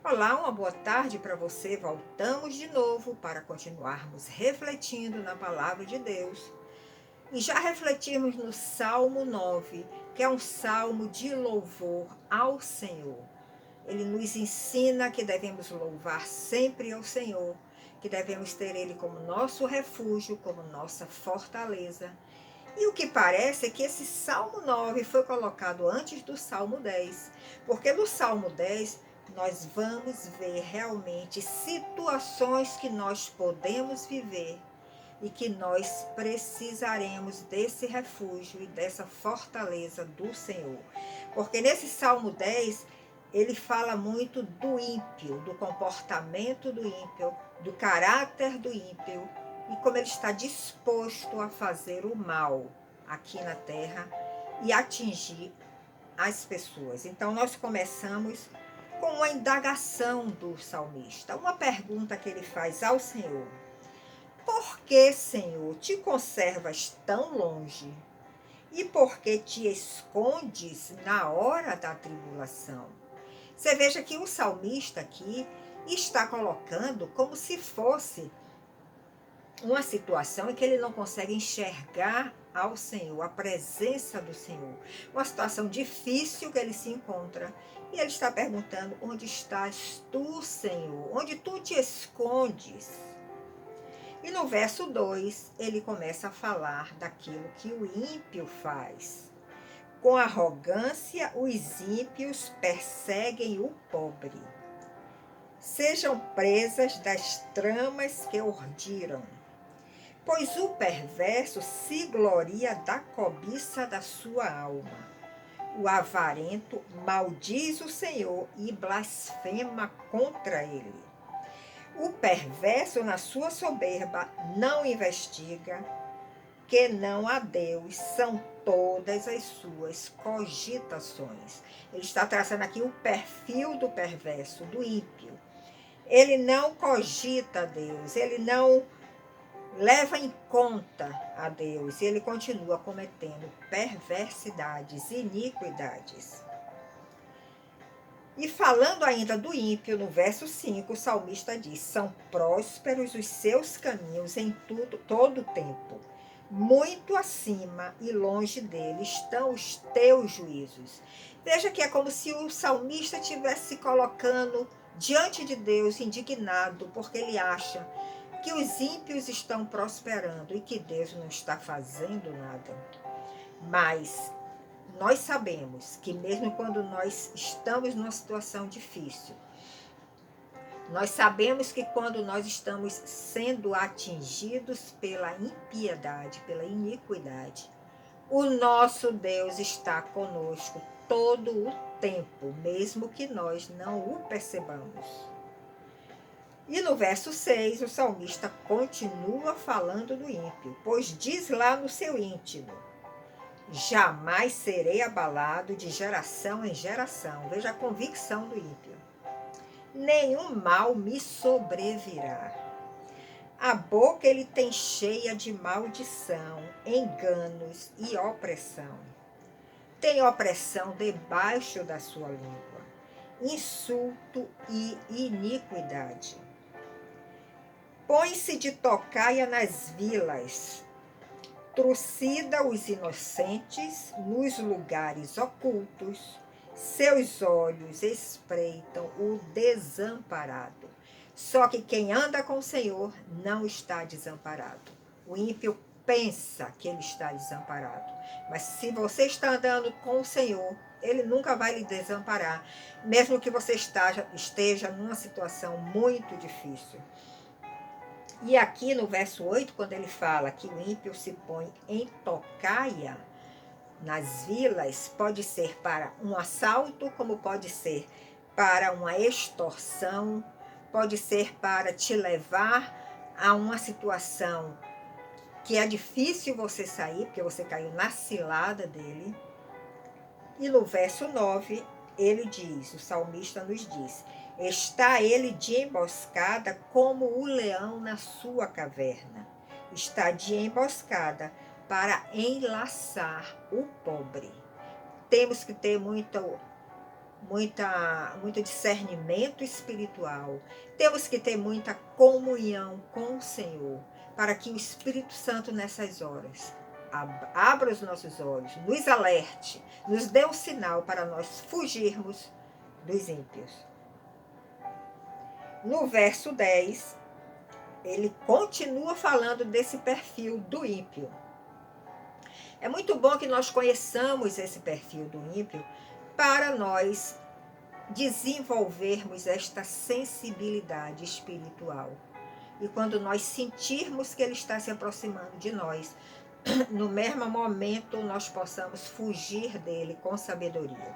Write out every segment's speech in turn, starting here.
Olá, uma boa tarde para você. Voltamos de novo para continuarmos refletindo na palavra de Deus. E já refletimos no Salmo 9, que é um salmo de louvor ao Senhor. Ele nos ensina que devemos louvar sempre ao Senhor, que devemos ter Ele como nosso refúgio, como nossa fortaleza. E o que parece é que esse Salmo 9 foi colocado antes do Salmo 10, porque no Salmo 10 nós vamos ver realmente situações que nós podemos viver e que nós precisaremos desse refúgio e dessa fortaleza do Senhor. Porque nesse Salmo 10 ele fala muito do ímpio, do comportamento do ímpio, do caráter do ímpio e como ele está disposto a fazer o mal aqui na terra e atingir as pessoas. Então nós começamos com uma indagação do salmista, uma pergunta que ele faz ao Senhor: por que, Senhor, te conservas tão longe? E por que te escondes na hora da tribulação? Você veja que o salmista aqui está colocando como se fosse uma situação em que ele não consegue enxergar ao Senhor, a presença do Senhor. Uma situação difícil que ele se encontra. E ele está perguntando: onde estás tu, Senhor? Onde tu te escondes? E no verso 2, ele começa a falar daquilo que o ímpio faz. Com arrogância, os ímpios perseguem o pobre. Sejam presas das tramas que urdiram. Pois o perverso se gloria da cobiça da sua alma. O avarento maldiz o Senhor e blasfema contra ele. O perverso, na sua soberba, não investiga, que não a Deus são todas as suas cogitações. Ele está traçando aqui o perfil do perverso, do ímpio. Ele não cogita a Deus, ele não leva em conta a Deus, e ele continua cometendo perversidades, iniquidades. E falando ainda do ímpio, no verso 5, o salmista diz: são prósperos os seus caminhos em todo o tempo. Muito acima e longe dele estão os teus juízos. Veja que é como se o salmista estivesse se colocando diante de Deus, indignado, porque ele acha que os ímpios estão prosperando e que Deus não está fazendo nada. Mas nós sabemos que mesmo quando nós estamos numa situação difícil, nós sabemos que quando nós estamos sendo atingidos pela impiedade, pela iniquidade, o nosso Deus está conosco todo o tempo, mesmo que nós não o percebamos. E no verso 6, o salmista continua falando do ímpio, pois diz lá no seu íntimo: jamais serei abalado de geração em geração. Veja a convicção do ímpio. Nenhum mal me sobrevirá. A boca ele tem cheia de maldição, enganos e opressão. Tem opressão debaixo da sua língua, insulto e iniquidade. Põe-se de tocaia nas vilas, trucida os inocentes nos lugares ocultos, seus olhos espreitam o desamparado. Só que quem anda com o Senhor não está desamparado. O ímpio pensa que ele está desamparado, mas se você está andando com o Senhor, ele nunca vai lhe desamparar, mesmo que você esteja numa situação muito difícil. E aqui no verso 8, quando ele fala que o ímpio se põe em tocaia nas vilas, pode ser para um assalto, como pode ser para uma extorsão, pode ser para te levar a uma situação que é difícil você sair, porque você caiu na cilada dele. E no verso 9, ele diz, o salmista nos diz: está ele de emboscada como o leão na sua caverna. Está de emboscada para enlaçar o pobre. Temos que ter muito muito discernimento espiritual. Temos que ter muita comunhão com o Senhor, para que o Espírito Santo nessas horas abra os nossos olhos, nos alerte, nos dê um sinal para nós fugirmos dos ímpios. No verso 10, ele continua falando desse perfil do ímpio. É muito bom que nós conheçamos esse perfil do ímpio para nós desenvolvermos esta sensibilidade espiritual. E quando nós sentirmos que ele está se aproximando de nós, no mesmo momento nós possamos fugir dele com sabedoria.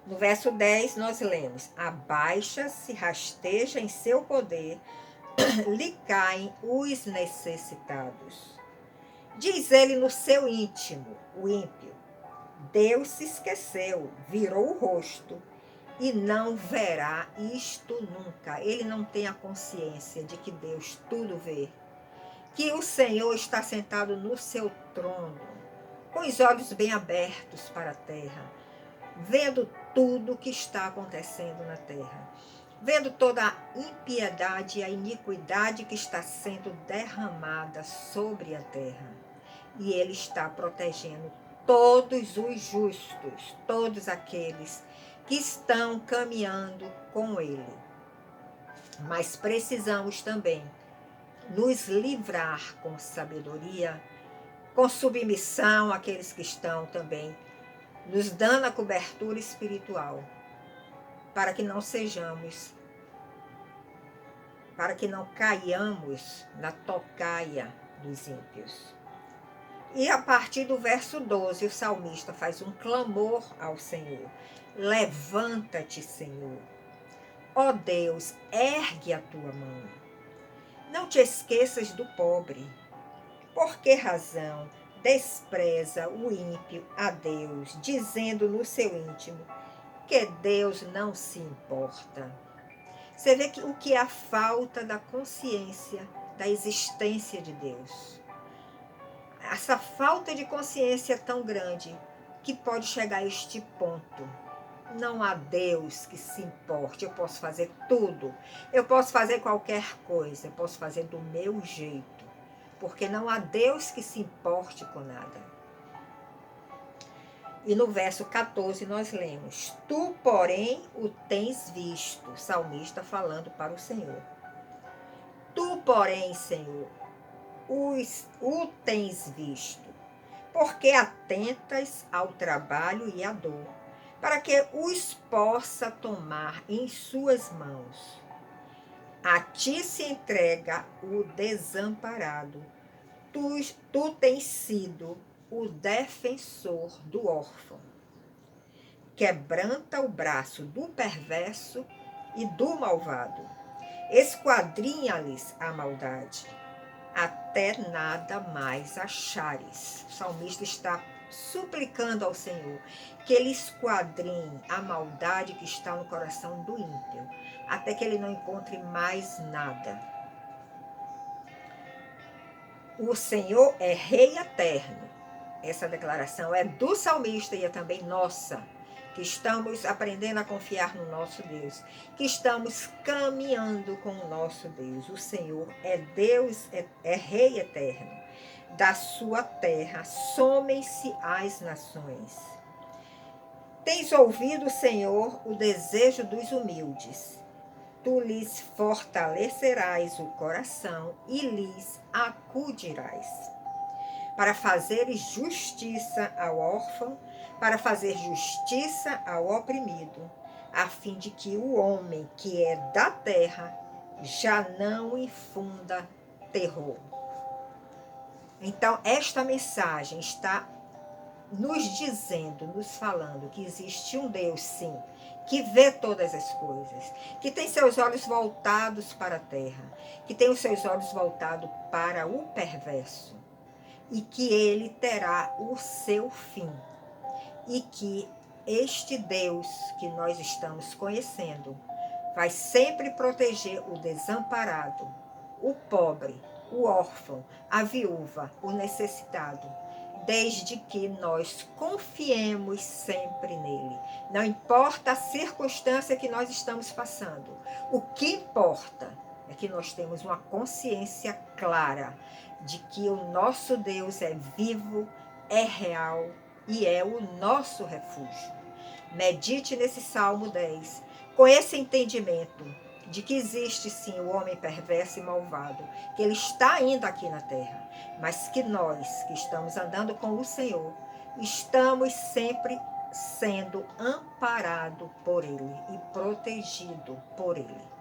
No verso 10 nós lemos: abaixa-se, rasteja em seu poder, lhe caem os necessitados. Diz ele no seu íntimo, o ímpio: Deus se esqueceu, virou o rosto e não verá isto nunca. Ele não tem a consciência de que Deus tudo vê, que o Senhor está sentado no seu trono, com os olhos bem abertos para a terra, vendo tudo o que está acontecendo na terra, vendo toda a impiedade e a iniquidade que está sendo derramada sobre a terra. E ele está protegendo todos os justos, todos aqueles que estão caminhando com ele. Mas precisamos também nos livrar com sabedoria, com submissão àqueles que estão também nos dando a cobertura espiritual, para que não caiamos na tocaia dos ímpios. E a partir do verso 12, o salmista faz um clamor ao Senhor: levanta-te, Senhor. Ó Deus, ergue a tua mão. Não te esqueças do pobre. Por que razão despreza o ímpio a Deus, dizendo no seu íntimo que Deus não se importa? Você vê que o que é a falta da consciência da existência de Deus. Essa falta de consciência é tão grande que pode chegar a este ponto. Não há Deus que se importe. Eu posso fazer tudo. Eu posso fazer qualquer coisa. Eu posso fazer do meu jeito. Porque não há Deus que se importe com nada. E no verso 14 nós lemos: tu, porém, o tens visto. O salmista falando para o Senhor. Tu, porém, Senhor, o tens visto, porque atentas ao trabalho e à dor, para que os possa tomar em suas mãos. A ti se entrega o desamparado. Tu tens sido o defensor do órfão. Quebranta o braço do perverso e do malvado. Esquadrinha-lhes a maldade, até nada mais achares. O salmista está suplicando ao Senhor que ele esquadrinhe a maldade que está no coração do ímpio, até que ele não encontre mais nada. O Senhor é Rei eterno. Essa declaração é do salmista e é também nossa, que estamos aprendendo a confiar no nosso Deus, que estamos caminhando com o nosso Deus. O Senhor é Deus, é Rei eterno. Da sua terra somem-se as nações. Tens ouvido, Senhor, o desejo dos humildes. Tu lhes fortalecerás o coração e lhes acudirás, para fazeres justiça ao órfão, para fazer justiça ao oprimido, a fim de que o homem que é da terra já não infunda terror. Então, esta mensagem está nos dizendo, nos falando que existe um Deus, sim, que vê todas as coisas, que tem seus olhos voltados para a terra, que tem os seus olhos voltados para o perverso, e que ele terá o seu fim. E que este Deus que nós estamos conhecendo vai sempre proteger o desamparado, o pobre, o órfão, a viúva, o necessitado, desde que nós confiemos sempre nele, Não importa a circunstância que nós estamos passando. O que importa é que nós temos uma consciência clara de que o nosso Deus é vivo, é real e é o nosso refúgio. Medite nesse Salmo 10, com esse entendimento de que existe sim o homem perverso e malvado, que ele está ainda aqui na terra, mas que nós, que estamos andando com o Senhor, estamos sempre sendo amparados por Ele e protegido por Ele.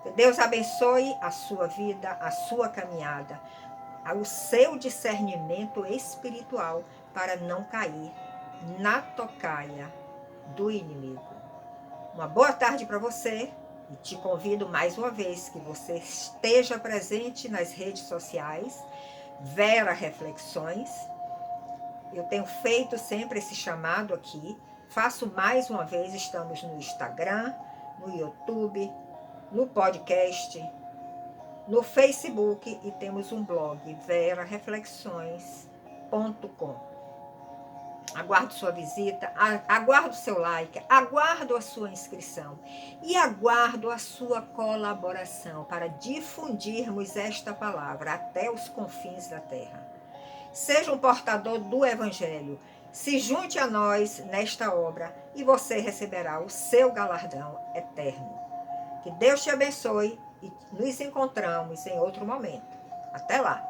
Que Deus abençoe a sua vida, a sua caminhada, o seu discernimento espiritual para não cair na tocaia do inimigo. Uma boa tarde para você e te convido mais uma vez que você esteja presente nas redes sociais, Vera Reflexões. Eu tenho feito sempre esse chamado aqui, faço mais uma vez, estamos no Instagram, no YouTube, no podcast, no Facebook e temos um blog, verareflexões.com. Aguardo sua visita, aguardo seu like, aguardo a sua inscrição e aguardo a sua colaboração para difundirmos esta palavra até os confins da terra. Seja um portador do Evangelho, se junte a nós nesta obra e você receberá o seu galardão eterno. Que Deus te abençoe e nos encontramos em outro momento. Até lá!